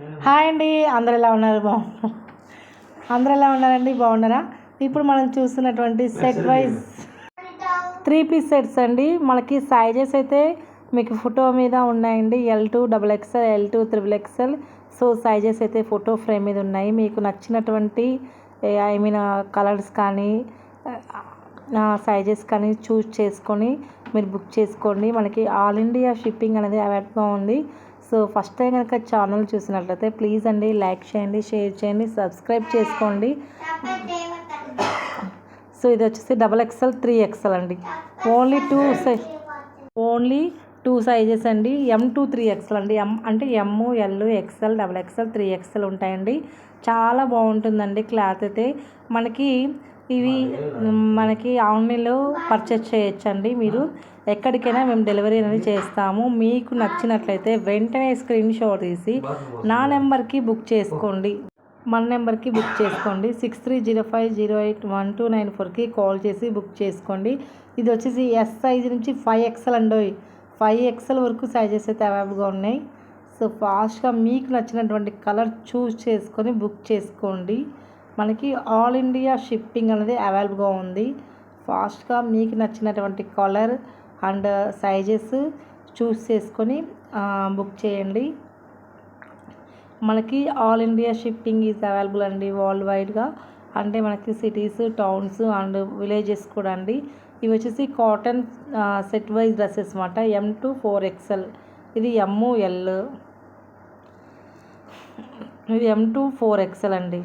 Hi అండి, అందరు ఎలా ఉన్నారు? అందరు ఎలా ఉన్నారండి? బాగున్నారా? ఇప్పుడు మనం చూస్తున్నటువంటి సెట్ వైజ్ 3 పీస్ సెట్స్ అండి. మనకి సైజెస్ అయితే మీకు ఫోటో మీద ఉన్నాయండి. L2 XXL, L2 XXL. So sizes అయితే ఫోటో ఫ్రేమ్ మీద ఉన్నాయి. మీకు నచ్చినటువంటి కలర్స్ కానీ సైజెస్ కానీ చూస్ చేసుకొని మీరు బుక్ చేసుకోండి. మనకి ఆల్ ఇండియా షిప్పింగ్ అనేది అవైలబుల్గా ఉంది. సో ఫస్ట్ టైం కనుక ఛానల్ చూసినట్లయితే ప్లీజ్ అండి లైక్ చేయండి, షేర్ చేయండి, సబ్స్క్రైబ్ చేసుకోండి. సో ఇది వచ్చేసి XXL 3XL అండి. ఓన్లీ టూ సైజెస్ అండి. M2 3XL అండి. M అంటే M, L, XL, XXL 3XL ఉంటాయండి. చాలా బాగుంటుందండి క్లాత్ అయితే. మనకి ఆన్లైన్లో పర్చేస్ చేయొచ్చండి. మీరు ఎక్కడికైనా మేము డెలివరీ అనేది చేస్తాము. మీకు నచ్చినట్లయితే వెంటనే స్క్రీన్ షాట్ తీసి నా నెంబర్కి బుక్ చేసుకోండి. మన నెంబర్కి బుక్ చేసుకోండి. 6305081294కి కాల్ చేసి బుక్ చేసుకోండి. ఇది వచ్చేసి S సైజ్ నుంచి 5XL అండి. 5XL వరకు సైజెస్ అయితే అవైలబుల్గా ఉన్నాయి. సో ఫాస్ట్గా మీకు నచ్చినటువంటి కలర్ చూస్ చేసుకొని బుక్ చేసుకోండి. మనకి ఆల్ ఇండియా షిప్పింగ్ అనేది అవైలబుల్గా ఉంది. ఫాస్ట్గా మీకు నచ్చినటువంటి కలర్ అండ్ సైజెస్ చూస్ చేసుకొని బుక్ చేయండి. మనకి all India shipping is available అండి, వరల్డ్ వైడ్గా. అంటే మనకి సిటీస్, టౌన్స్ అండ్ విలేజెస్ కూడా అండి. ఇవి వచ్చేసి కాటన్ సెట్ వైజ్ డ్రెస్సెస్ అన్నమాట. M2 4XL, ఇది M, L, ఇది M2 4XL అండి.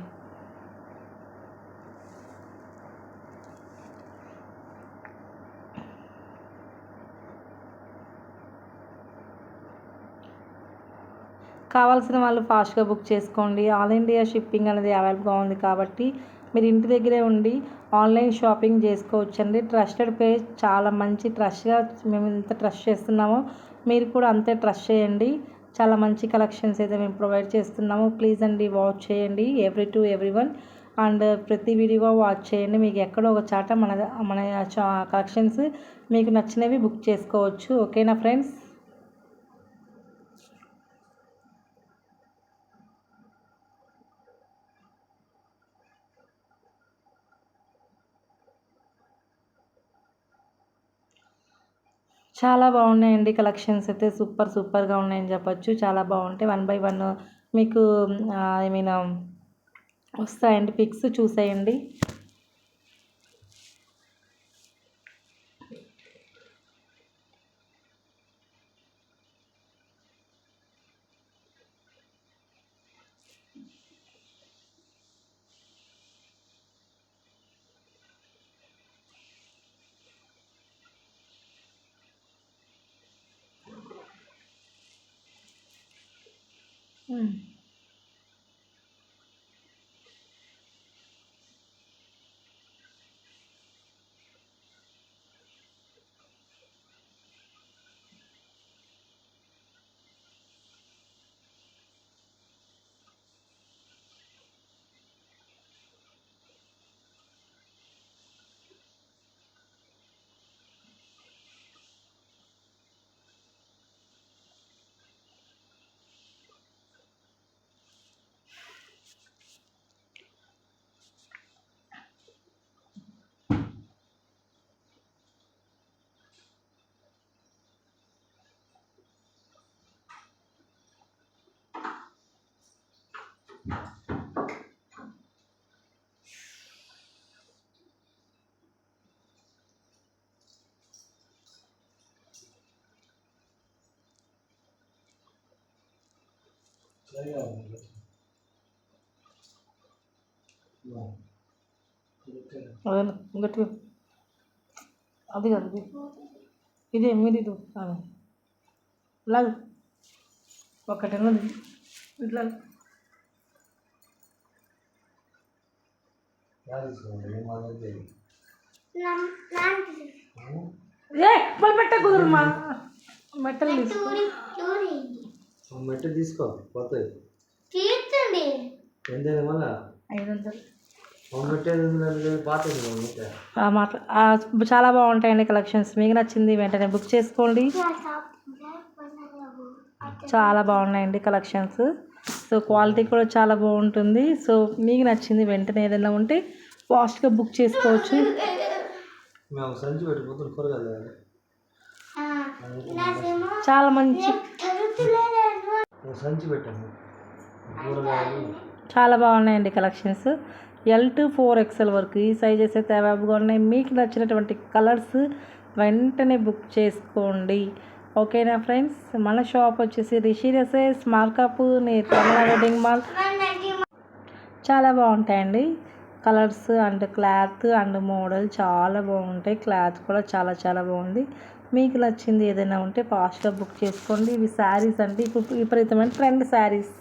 కావాల్సిన వాళ్ళు ఫాస్ట్గా బుక్ చేసుకోండి. ఆల్ ఇండియా షిప్పింగ్ అనేది అవైలబుల్గా ఉంది కాబట్టి మీరు ఇంటి దగ్గరే ఉండి ఆన్లైన్ షాపింగ్ చేసుకోవచ్చండి. ట్రస్టెడ్ పేజ్, చాలా మంచి ట్రస్ట్గా మేము ఎంత ట్రస్ట్ చేస్తున్నామో మీరు కూడా అంతే ట్రస్ట్ చేయండి. చాలా మంచి కలెక్షన్స్ అయితే మేము ప్రొవైడ్ చేస్తున్నాము. ప్లీజ్ అండి వాచ్ చేయండి ఎవ్రీ టు ఎవ్రీవన్ అండ్ ప్రతి వీడియో వాచ్ చేయండి. మీకు ఎక్కడో ఒక చాట మన కలెక్షన్స్ మీకు నచ్చినవి బుక్ చేసుకోవచ్చు. ఓకేనా ఫ్రెండ్స్? చాలా బాగున్నాయండి కలెక్షన్స్ అయితే. సూపర్గా ఉన్నాయని చెప్పొచ్చు. చాలా బాగుంటాయి. 1 by 1 మీకు వస్తాయండి. పిక్స్ చూసేయండి. గట్టిగా అది కాదు, ఇదే మీరు ఇది లాగు ఒకటి ఇట్లా మళ్ళీ పెట్ట కుదురుమా. మెట్టలు తీసుకో పోతాయి. 500 మాట. చాలా బాగుంటాయండి కలెక్షన్స్. మీకు నచ్చింది వెంటనే బుక్ చేసుకోండి. చాలా బాగున్నాయండి కలెక్షన్స్. సో క్వాలిటీ కూడా చాలా బాగుంటుంది. సో మీకు నచ్చింది వెంటనే ఏదైనా ఉంటే ఫాస్ట్గా బుక్ చేసుకోవచ్చు. మేము సంచి పెట్టిపోతున్న కూరగాయలు చాలా మంచి సంచి పెట్టాము కూరగాయలు చాలా బాగున్నాయండి కలెక్షన్స్. L to 4XL వరకు ఈ సైజెస్ అయితే అవైలబుల్గా ఉన్నాయి. మీకు నచ్చినటువంటి కలర్స్ వెంటనే బుక్ చేసుకోండి. ఓకేనా ఫ్రెండ్స్. మన షాప్ వచ్చేసి Rishi dresses Markapur Ramana wedding mall. చాలా బాగుంటాయండి colours and cloth and model చాలా బాగుంటాయి. క్లాత్ కూడా చాలా చాలా బాగుంది. మీకు నచ్చింది ఏదైనా ఉంటే ఫాస్ట్గా బుక్ చేసుకోండి. ఇవి శారీస్ అంటే ఇప్పుడు విపరీతమైన ట్రెండ్ శారీస్.